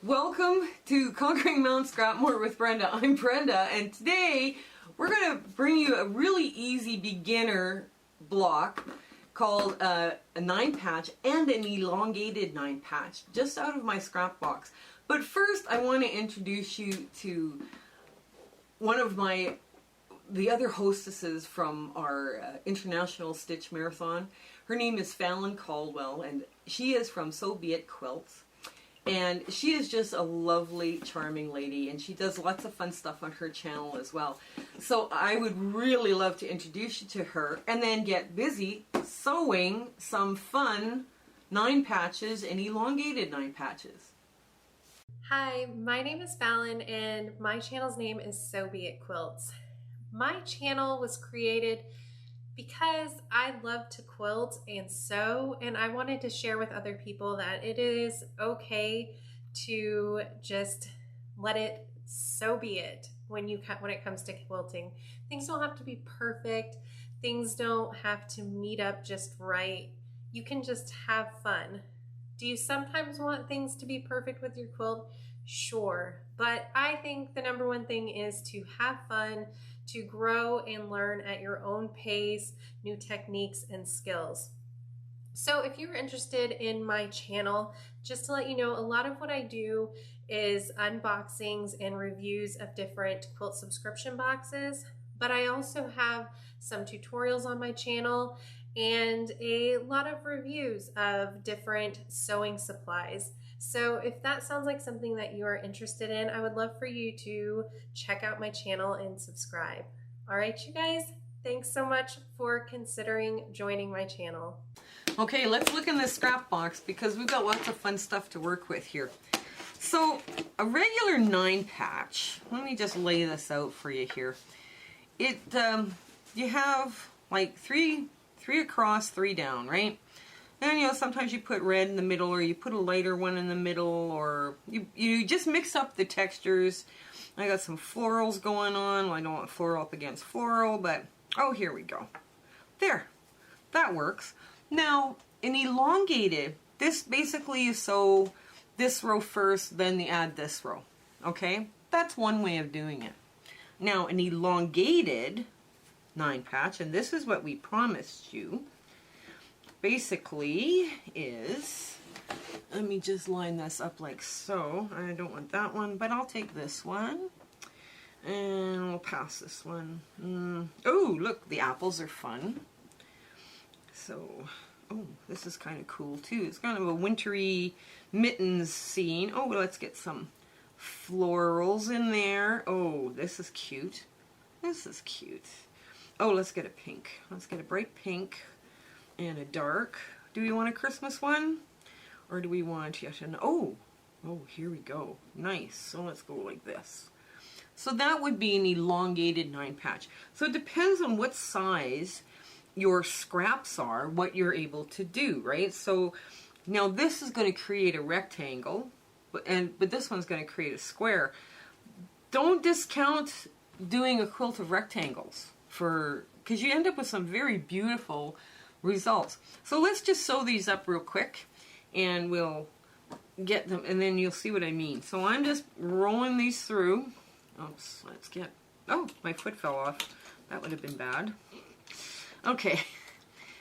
Welcome to Conquering Mount Scrapmore with Brenda. I'm Brenda, and today we're going to bring you a really easy beginner block called a 9-patch and an elongated 9-patch, just out of my scrap box. But first I want to introduce you to one of the other hostesses from our International Stitch Marathon. Her name is Fallon Caldwell, and she is from So Be It Quilts. And she is just a lovely, charming lady, and she does lots of fun stuff on her channel as well. So I would really love to introduce you to her and then get busy sewing some fun 9-patches and elongated 9-patches. Hi, my name is Fallon and my channel's name is So Be It Quilts. My channel was created because I love to quilt and sew, and I wanted to share with other people that it is okay to just let it so be it when it comes to quilting. Things don't have to be perfect. Things don't have to meet up just right. You can just have fun. Do you sometimes want things to be perfect with your quilt? Sure, but I think the number one thing is to have fun, to grow and learn at your own pace, new techniques and skills. So if you're interested in my channel, just to let you know, a lot of what I do is unboxings and reviews of different quilt subscription boxes, but I also have some tutorials on my channel and a lot of reviews of different sewing supplies. So if that sounds like something that you are interested in, I would love for you to check out my channel and subscribe. All right, you guys, thanks so much for considering joining my channel. Okay, let's look in this scrap box because we've got lots of fun stuff to work with here. So a regular 9-patch, let me just lay this out for you here. You have like three across, 3 down, right? And sometimes you put red in the middle, or you put a lighter one in the middle, or you just mix up the textures. I got some florals going on. Well, I don't want floral up against floral, but oh, here we go. There, that works. Now, an elongated, this basically you sew this row first, then you add this row. Okay, that's one way of doing it. Now, an elongated 9-patch, and this is what we promised you, basically is, let me just line this up like so. I don't want that one, but I'll take this one and we'll pass this one. Oh, look, the apples are fun. So, oh, this is kind of cool too. It's kind of a wintry mittens scene. Oh, let's get some florals in there. Oh, this is cute. This is cute. Oh, let's get a pink. Let's get a bright pink and a dark. Do we want a Christmas one? Or do we want yet an... Oh, here we go. Nice. So let's go like this. So that would be an elongated 9-patch. So it depends on what size your scraps are, what you're able to do, right? So now this is going to create a rectangle, but this one's going to create a square. Don't discount doing a quilt of rectangles, because you end up with some very beautiful results. So let's just sew these up real quick and we'll get them, and then you'll see what I mean. So I'm just rolling these through. Oops, oh, my foot fell off. That would have been bad. Okay.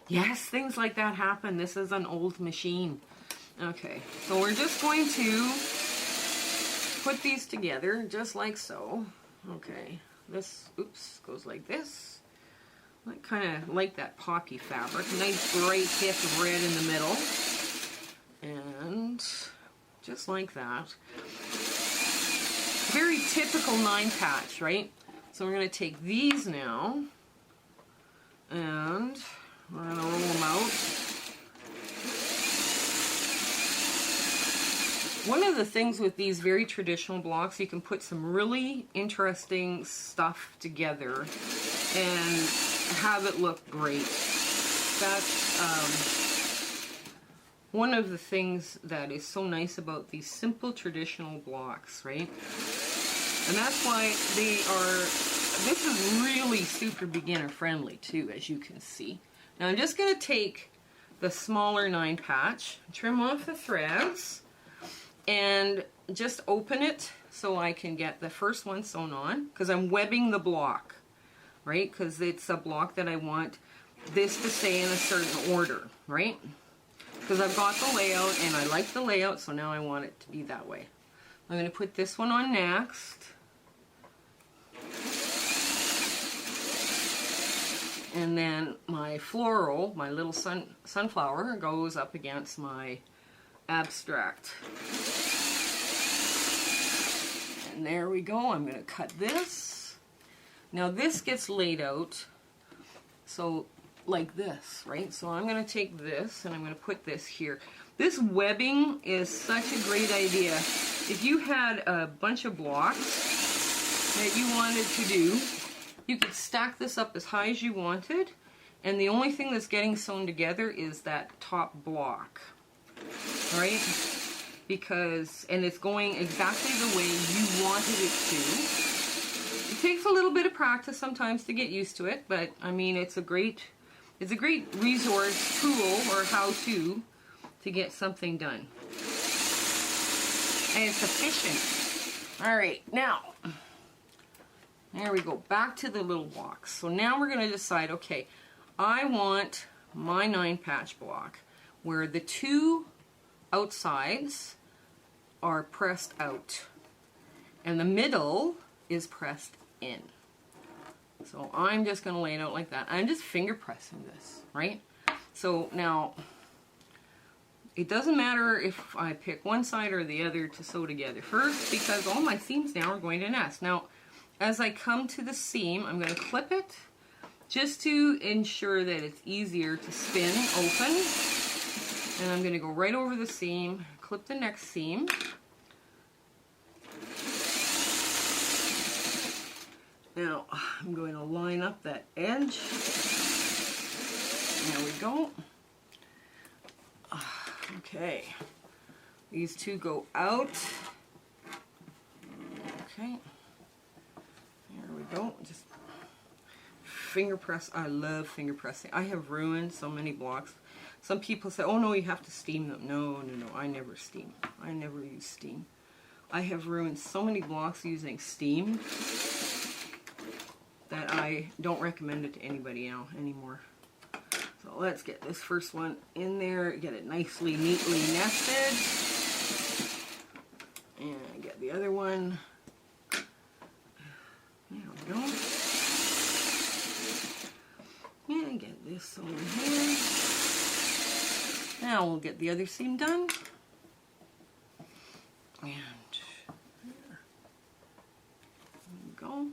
Yes, things like that happen. This is an old machine. Okay, so we're just going to put these together just like so. Okay, this, oops, goes like this. I kind of like that poppy fabric. Nice bright hit of red in the middle. And just like that. Very typical 9-patch, right? So we're going to take these now and we're going to roll them out. One of the things with these very traditional blocks, you can put some really interesting stuff together and have it look great. That's one of the things that is so nice about these simple traditional blocks, right? And that's why this is really super beginner friendly too, as you can see. Now I'm just going to take the smaller 9-patch, trim off the threads, and just open it so I can get the first one sewn on, because I'm webbing the block, right? Because it's a block that I want this to stay in a certain order, right? Because I've got the layout and I like the layout, so now I want it to be that way. I'm going to put this one on next. And then my floral, my little sunflower, goes up against my abstract. And there we go. I'm going to cut this. Now this gets laid out so like this, right? So I'm going to take this and I'm going to put this here. This webbing is such a great idea. If you had a bunch of blocks that you wanted to do, you could stack this up as high as you wanted, and the only thing that's getting sewn together is that top block, right? Because, and it's going exactly the way you wanted it to. It takes a little bit of practice sometimes to get used to it, but I mean, it's a great resource, tool, or how-to to get something done. And it's efficient. All right, now, there we go, back to the little box. So now we're going to decide, okay, I want my 9-patch block where the 2 outsides are pressed out and the middle is pressed in. So I'm just going to lay it out like that. I'm just finger pressing this, right? So now, it doesn't matter if I pick one side or the other to sew together first, because all my seams now are going to nest. Now, as I come to the seam, I'm going to clip it just to ensure that it's easier to spin open. And I'm going to go right over the seam, clip the next seam. Now, I'm going to line up that edge. There we go. Okay. These 2 go out. Okay. There we go. Just finger press. I love finger pressing. I have ruined so many blocks. Some people say, oh no, you have to steam them. No, no, no. I never steam. I never use steam. I have ruined so many blocks using steam that I don't recommend it to anybody now anymore. So let's get this first one in there, get it nicely, neatly nested. And get the other one. There we go. And get this sewn here. Now we'll get the other seam done. And there we go.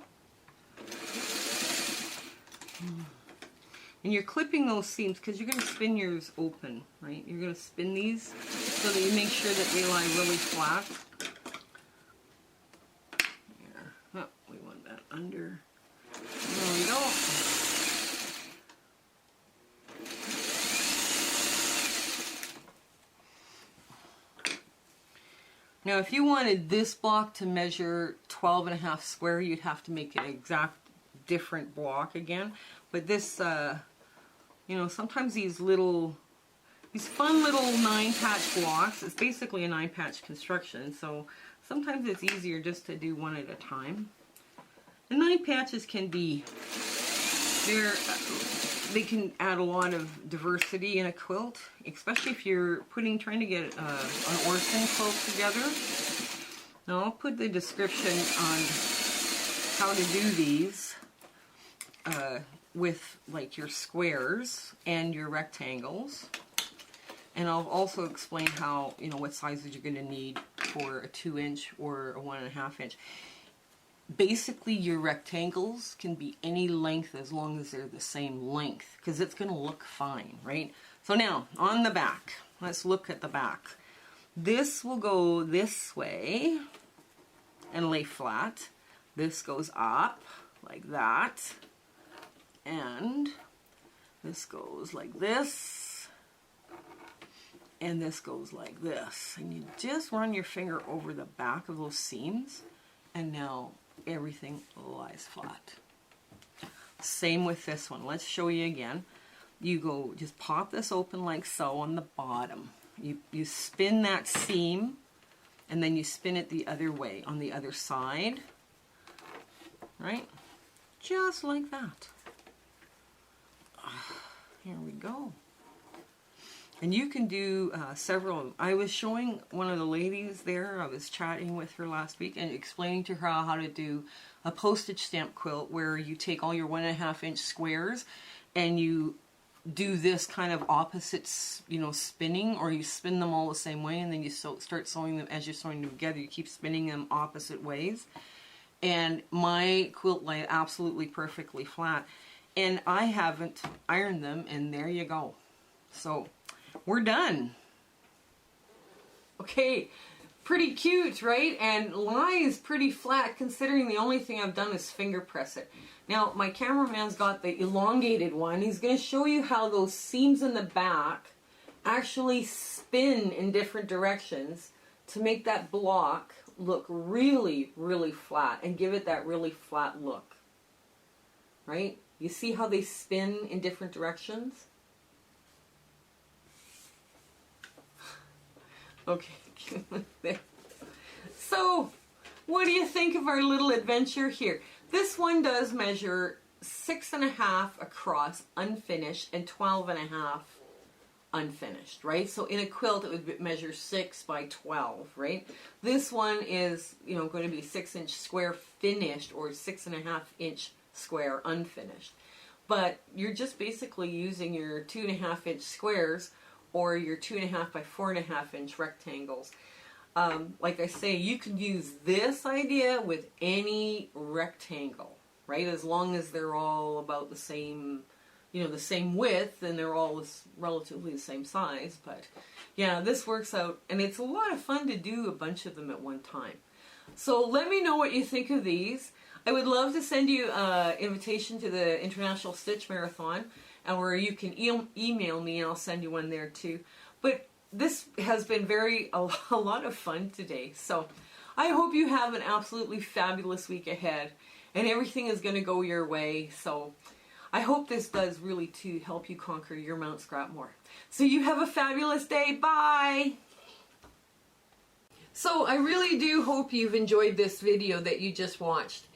And you're clipping those seams because you're going to spin yours open, right? You're going to spin these so that you make sure that they lie really flat. There. Oh, we want that under. There we go. Now, if you wanted this block to measure 12.5 square, you'd have to make an exact different block again. But this, you know, sometimes these fun little 9-patch blocks, it's basically a 9-patch construction, so sometimes it's easier just to do one at a time. The 9 patches can be, they can add a lot of diversity in a quilt, especially if you're trying to get an Orson quilt together. Now I'll put the description on how to do these with like your squares and your rectangles. And I'll also explain how, you know, what sizes you're going to need for a 2-inch or a 1.5 inch. Basically, your rectangles can be any length as long as they're the same length, because it's going to look fine, right? So now, on the back, let's look at the back. This will go this way and lay flat. This goes up like that. And this goes like this. And this goes like this. And you just run your finger over the back of those seams, and now everything lies flat. Same with this one. Let's show you again. You go, just pop this open like so on the bottom. You spin that seam and then you spin it the other way on the other side, right? Just like that. Here we go. And you can do several. I was showing one of the ladies there, I was chatting with her last week and explaining to her how to do a postage stamp quilt where you take all your 1.5 inch squares and you do this kind of opposite, you know, spinning, or you spin them all the same way, and then you start sewing them. As you're sewing them together, you keep spinning them opposite ways. And my quilt lay absolutely perfectly flat, and I haven't ironed them, and there you go. So we're done. Okay, pretty cute, right? And lies pretty flat considering the only thing I've done is finger press it. Now, my cameraman's got the elongated one. He's going to show you how those seams in the back actually spin in different directions to make that block look really, really flat and give it that really flat look. Right? You see how they spin in different directions? Okay. So, what do you think of our little adventure here? This one does measure 6.5 across unfinished and 12.5 unfinished, right? So in a quilt it would measure 6 by 12, right? This one is, you know, going to be 6 inch square finished or 6.5 inch square unfinished. But you're just basically using your 2.5 inch squares or your 2.5 by 4.5 inch rectangles. Like I say, you can use this idea with any rectangle, right? As long as they're all about the same, you know, the same width, and they're all relatively the same size. But yeah, this works out, and it's a lot of fun to do a bunch of them at one time. So let me know what you think of these. I would love to send you an invitation to the International Stitch Marathon, or you can email me and I'll send you one there too. But this has been a lot of fun today. So I hope you have an absolutely fabulous week ahead and everything is going to go your way. So I hope this does really to help you conquer your Mount Scrapmore. So you have a fabulous day. Bye! So I really do hope you've enjoyed this video that you just watched.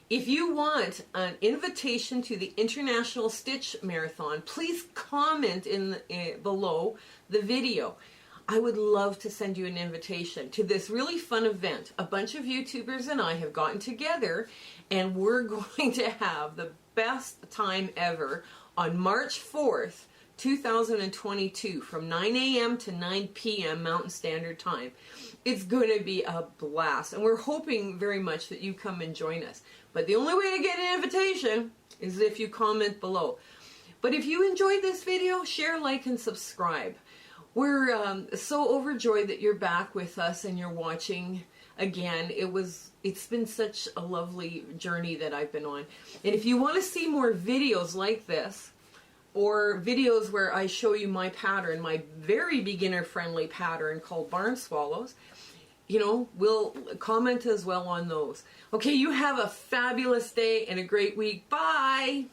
If you want an invitation to the International Stitch Marathon, please comment below the video. I would love to send you an invitation to this really fun event. A bunch of YouTubers and I have gotten together and we're going to have the best time ever on March 4th, 2022 from 9 a.m. to 9 p.m. Mountain Standard Time. It's going to be a blast, and we're hoping very much that you come and join us. But the only way to get an invitation is if you comment below. But if you enjoyed this video, share, like, and subscribe. We're so overjoyed that you're back with us and you're watching again. It's been such a lovely journey that I've been on. And if you want to see more videos like this, or videos where I show you my pattern, my very beginner-friendly pattern called Barn Swallows, you know, we'll comment as well on those. Okay, you have a fabulous day and a great week. Bye!